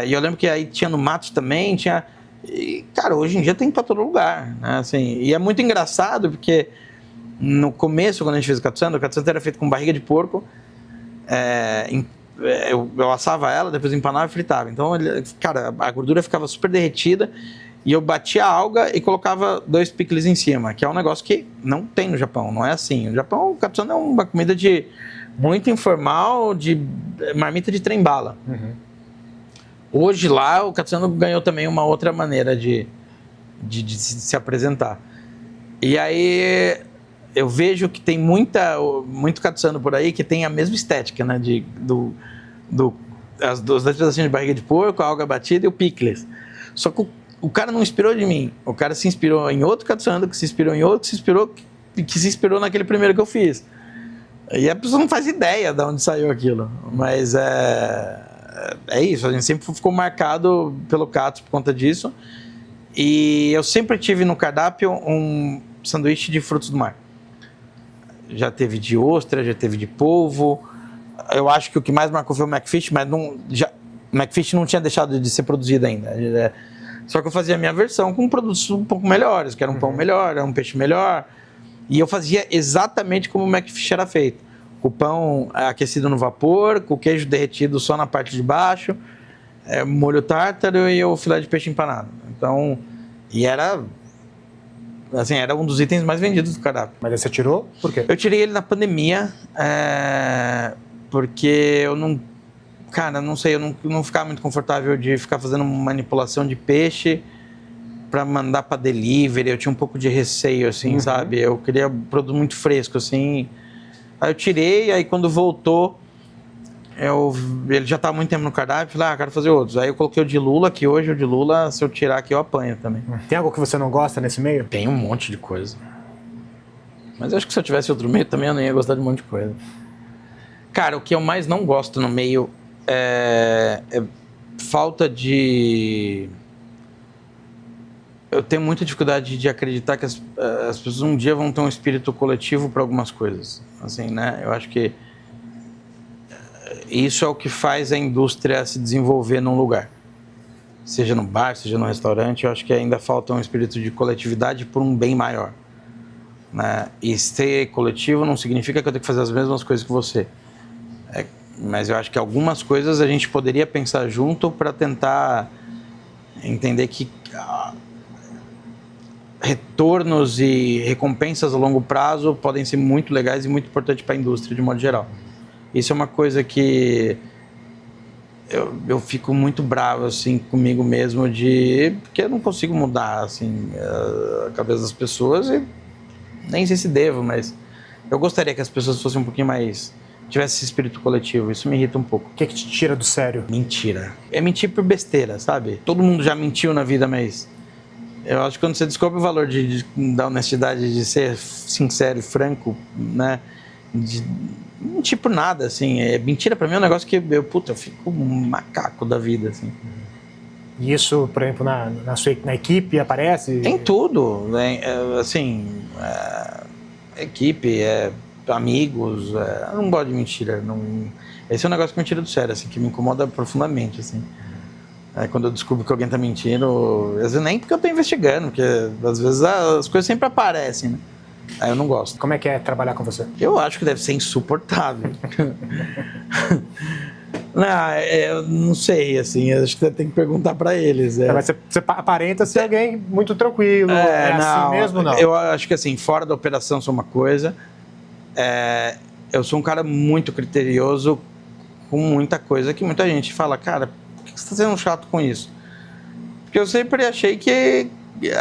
E eu lembro que aí tinha no Matos também, tinha... E, cara, hoje em dia tem pra todo lugar, né? Assim, e é muito engraçado porque no começo, quando a gente fez o Katsando era feito com barriga de porco. Eu assava ela, depois empanava e fritava. Então, cara, a gordura ficava super derretida. E eu batia a alga e colocava 2 picles em cima, que é um negócio que não tem no Japão, não é assim. No Japão, o Katsuna é uma comida muito informal, de marmita de trem-bala. Hoje lá, o Katsuna ganhou também uma outra maneira de se apresentar. E aí, eu vejo que tem muito Katsuna por aí que tem a mesma estética, né? As 2 pedacinhos de barriga de porco, a alga batida e o picles. Só que o cara não inspirou de mim. O cara se inspirou em outro Katsando, que se inspirou em outro, que se inspirou naquele primeiro que eu fiz. E a pessoa não faz ideia de onde saiu aquilo. Mas é isso. A gente sempre ficou marcado pelo Katsu por conta disso. E eu sempre tive no cardápio um sanduíche de frutos do mar. Já teve de ostra, já teve de polvo. Eu acho que o que mais marcou foi o McFish, mas o McFish não tinha deixado de ser produzido ainda. Só que eu fazia a minha versão com produtos um pouco melhores, que era um pão melhor, era um peixe melhor. E eu fazia exatamente como o McFish era feito. Com o pão aquecido no vapor, com o queijo derretido só na parte de baixo, molho tártaro e o filé de peixe empanado. Então, era um dos itens mais vendidos do cardápio. Mas aí você tirou? Por quê? Eu tirei ele na pandemia, porque eu não... Cara, não sei, eu não ficava muito confortável de ficar fazendo manipulação de peixe para mandar para delivery. Eu tinha um pouco de receio, assim, sabe? Eu queria um produto muito fresco, assim. Aí eu tirei, aí quando voltou, ele já estava muito tempo no cardápio, falei, quero fazer outros. Aí eu coloquei o de lula, que hoje o de lula, se eu tirar aqui, eu apanho também. Tem algo que você não gosta nesse meio? Tem um monte de coisa. Mas eu acho que se eu tivesse outro meio, também eu não ia gostar de um monte de coisa. Cara, o que eu mais não gosto no meio é falta de... Eu tenho muita dificuldade de acreditar que as pessoas um dia vão ter um espírito coletivo para algumas coisas. Assim, né? Eu acho que isso é o que faz a indústria se desenvolver num lugar. Seja no bar, seja no restaurante, eu acho que ainda falta um espírito de coletividade por um bem maior. Né? E ser coletivo não significa que eu tenho que fazer as mesmas coisas que você. Mas eu acho que algumas coisas a gente poderia pensar junto para tentar entender que retornos e recompensas a longo prazo podem ser muito legais e muito importantes para a indústria de modo geral. Isso é uma coisa que eu fico muito bravo assim, comigo mesmo, porque eu não consigo mudar assim, a cabeça das pessoas e nem sei se devo, mas eu gostaria que as pessoas fossem um pouquinho mais... tivesse esse espírito coletivo, isso me irrita um pouco. O que te tira do sério? Mentira. É mentir por besteira, sabe? Todo mundo já mentiu na vida, mas Eu acho que quando você descobre o valor da honestidade, de ser sincero e franco, né? De mentir por nada, assim. Mentira pra mim é um negócio que eu fico um macaco da vida, assim. E isso, por exemplo, na equipe aparece? Em tudo, né? Assim, equipe, amigos, eu não gosto de mentira. Não, esse é um negócio que me tira do sério, assim, que me incomoda profundamente, assim. Quando eu descubro que alguém tá mentindo, às vezes nem porque eu tô investigando, porque às vezes as coisas sempre aparecem, né? Aí eu não gosto. Como é que é trabalhar com você? Eu acho que deve ser insuportável. Não, eu não sei, assim, acho que você tem que perguntar pra eles. Mas você aparenta ser alguém muito tranquilo, assim mesmo, não? Eu acho que assim, fora da operação sou uma coisa, eu sou um cara muito criterioso com muita coisa que muita gente fala, cara, por que você está sendo chato com isso? Porque eu sempre achei que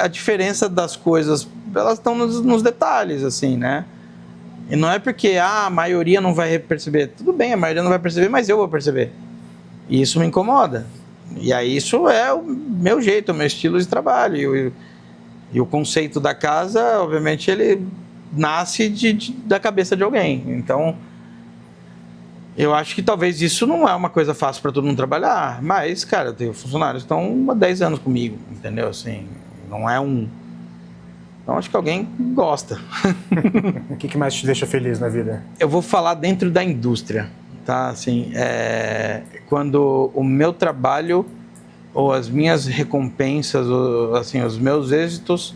a diferença das coisas, elas estão nos detalhes, assim, né? E não é porque a maioria não vai perceber. Tudo bem, a maioria não vai perceber, mas eu vou perceber. E isso me incomoda. E aí isso é o meu jeito, o meu estilo de trabalho. E o conceito da casa, obviamente, ele nasce da cabeça de alguém. Então, eu acho que talvez isso não é uma coisa fácil para todo mundo trabalhar. Mas, cara, eu tenho funcionários que estão há 10 anos comigo, entendeu? Assim, não é um... Então, acho que alguém gosta. O que mais te deixa feliz na vida? Eu vou falar dentro da indústria, tá? Assim, quando o meu trabalho ou as minhas recompensas, ou, assim, os meus êxitos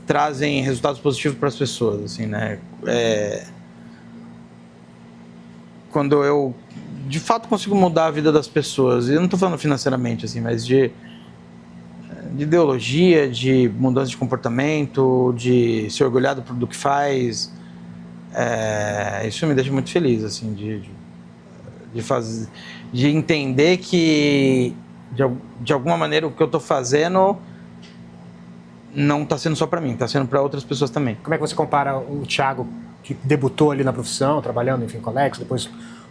trazem resultados positivos para as pessoas, assim, né? Quando eu, de fato, consigo mudar a vida das pessoas, e eu não estou falando financeiramente, assim, mas de ideologia, de mudança de comportamento, de se orgulhar do que faz, isso me deixa muito feliz, assim, de entender que de alguma maneira o que eu estou fazendo não está sendo só para mim, está sendo para outras pessoas também. Como é que você compara o Thiago, que debutou ali na profissão, trabalhando, enfim, com o Alex, depois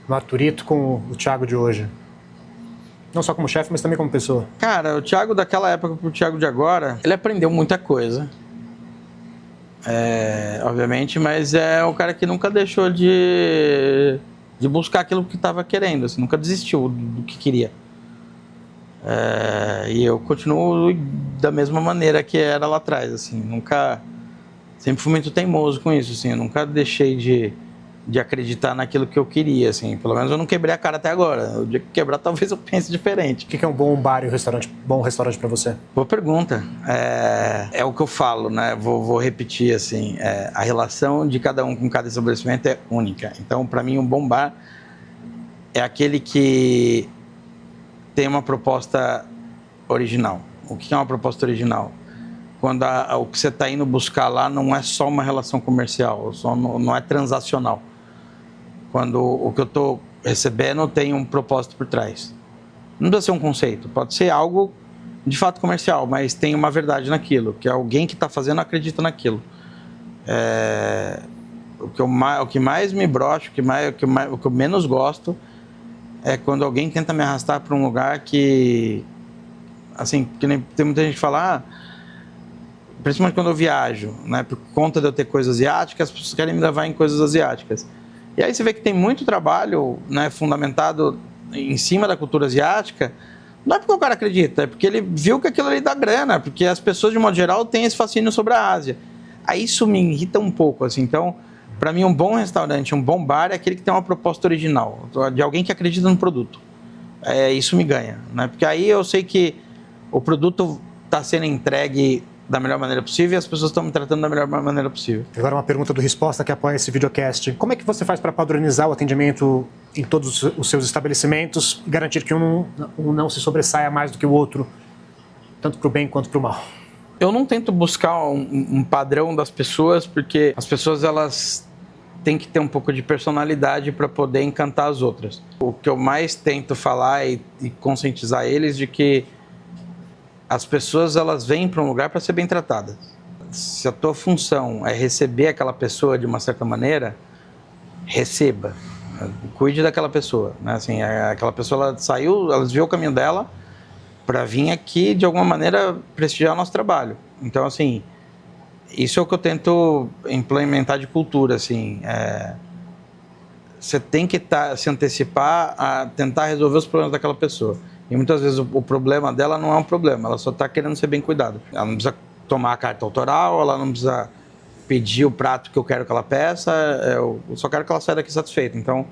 no Arturito, com o Thiago de hoje? Não só como chefe, mas também como pessoa. Cara, o Thiago daquela época pro Thiago de agora, ele aprendeu muita coisa. Obviamente, mas é o cara que nunca deixou de buscar aquilo que estava querendo, assim, nunca desistiu do que queria. E eu continuo da mesma maneira que era lá atrás, assim, sempre fui muito teimoso com isso, assim, eu nunca deixei de acreditar naquilo que eu queria, assim, pelo menos eu não quebrei a cara até agora. O dia que quebrar, talvez eu pense diferente. O que é um bom bar e bom restaurante para você? Boa pergunta. É o que eu falo, né? Vou repetir, assim, a relação de cada um com cada estabelecimento é única. Então, para mim, um bom bar é aquele que tem uma proposta original. O que é uma proposta original? Quando o que você está indo buscar lá não é só uma relação comercial, não é transacional. Quando o que eu estou recebendo tem um propósito por trás. Não precisa ser um conceito, pode ser algo de fato comercial, mas tem uma verdade naquilo, que alguém que está fazendo acredita naquilo. O que mais me brocha, o que eu menos gosto é quando alguém tenta me arrastar para um lugar que, assim, que nem tem muita gente que fala, principalmente quando eu viajo, né, por conta de eu ter coisas asiáticas, as pessoas querem me levar em coisas asiáticas. E aí você vê que tem muito trabalho, né, fundamentado em cima da cultura asiática, não é porque o cara acredita, é porque ele viu que aquilo ali dá grana, porque as pessoas, de modo geral, têm esse fascínio sobre a Ásia. Aí isso me irrita um pouco, assim. Então, para mim, um bom restaurante, um bom bar é aquele que tem uma proposta original, de alguém que acredita no produto. Isso me ganha, né? Porque aí eu sei que o produto está sendo entregue da melhor maneira possível e as pessoas estão me tratando da melhor maneira possível. Agora uma pergunta do Resposta que apoia esse videocast. Como é que você faz para padronizar o atendimento em todos os seus estabelecimentos e garantir que um não se sobressaia mais do que o outro, tanto para o bem quanto para o mal? Eu não tento buscar um padrão das pessoas, porque as pessoas elas têm que ter um pouco de personalidade para poder encantar as outras. O que eu mais tento falar e conscientizar eles de que as pessoas elas vêm para um lugar para ser bem tratadas. Se a tua função é receber aquela pessoa de uma certa maneira, receba, cuide daquela pessoa, né? Assim, aquela pessoa ela saiu, ela desviou o caminho dela, para vir aqui, de alguma maneira, prestigiar o nosso trabalho. Então, assim, isso é o que eu tento implementar de cultura, assim. Você tem que se antecipar a tentar resolver os problemas daquela pessoa. E muitas vezes o problema dela não é um problema, ela só está querendo ser bem cuidada. Ela não precisa tomar a carta autoral, ela não precisa pedir o prato que eu quero que ela peça, eu só quero que ela saia daqui satisfeita. Então,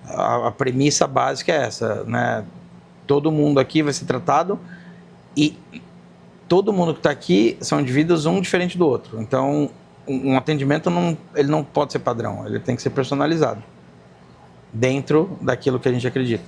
a premissa básica é essa, né? Todo mundo aqui vai ser tratado e todo mundo que está aqui são indivíduos um diferente do outro. Então, um atendimento ele não pode ser padrão, ele tem que ser personalizado dentro daquilo que a gente acredita.